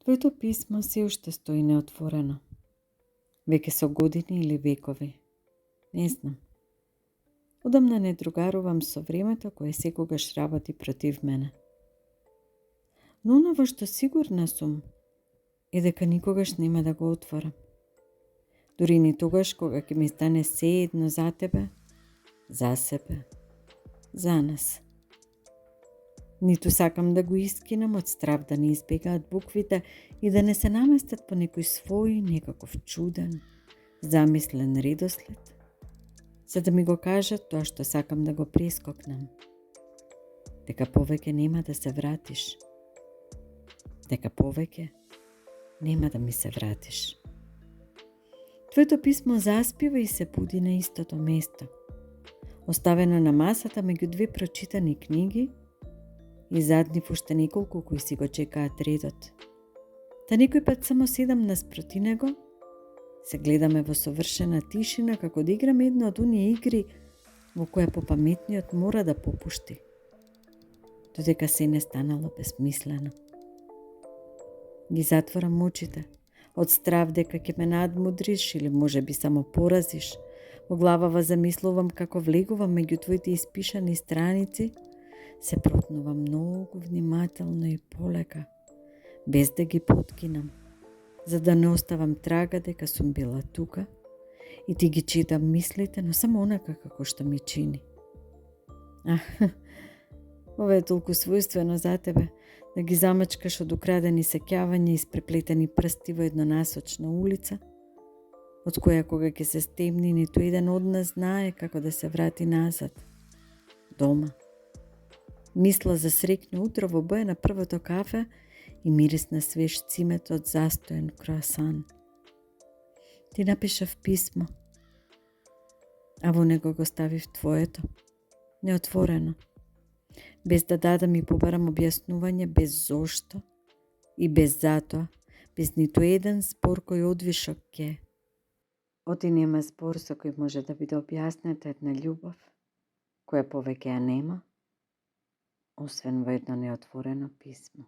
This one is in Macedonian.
Твоето писмо се уште стои неотворено. Веќе со години или векови. Не знам. Одамна не другарувам со времето кое секогаш работи против мене. Но оно во што сигурна сум е дека никогаш нема да го отворам. Дури ни тогаш кога ќе ми стане се едно за тебе, за себе, за нас. Ниту сакам да го искинам од страв да не избегаат буквите и да не се наместат по некој свој, некаков чуден, замислен редослед, за да ми го кажат тоа што сакам да го прескокнам. Дека повеќе нема да се вратиш. Дека повеќе нема да ми се вратиш. Твоето писмо заспива и се буди на истото место, оставено на масата меѓу две прочитани книги и зад нив уште неколку кои си го чекаат редот. Та некој пат само седам наспроти него, се гледаме во совршена тишина како да играме една од оние игри во која попаметниот мора да попушти, додека се не станало безмислено. Ги затворам очите, од страв дека ќе ме надмудриш или може би само поразиш. Во главава замислувам како влегувам меѓу твоите испишани страници, се протнувам многу внимателно и полека, без да ги поткинам, за да не оставам трага дека сум била тука и ти ги читам мислите, но само онака како што ми чини. Ова е толку својствено за тебе, да ги замачкаш од украдени сеќавања и испреплетени прсти во еднонасочна улица, од која кога ќе се стемни ниту еден од нас знае како да се врати назад. Дома. Мисла за среќно утро во боја на првото кафе и мирис на свеж цимет од застоен круасан. Ти напишав писмо, а во него го ставив твоето, неотворено, без да дадам и побарам објаснување, без зошто и без затоа, без ниту еден спор кој одвишок ке. Оти нема спор со кој може да биде објаснета една љубов, која повеќе ја нема, освен во едно неотворено писмо.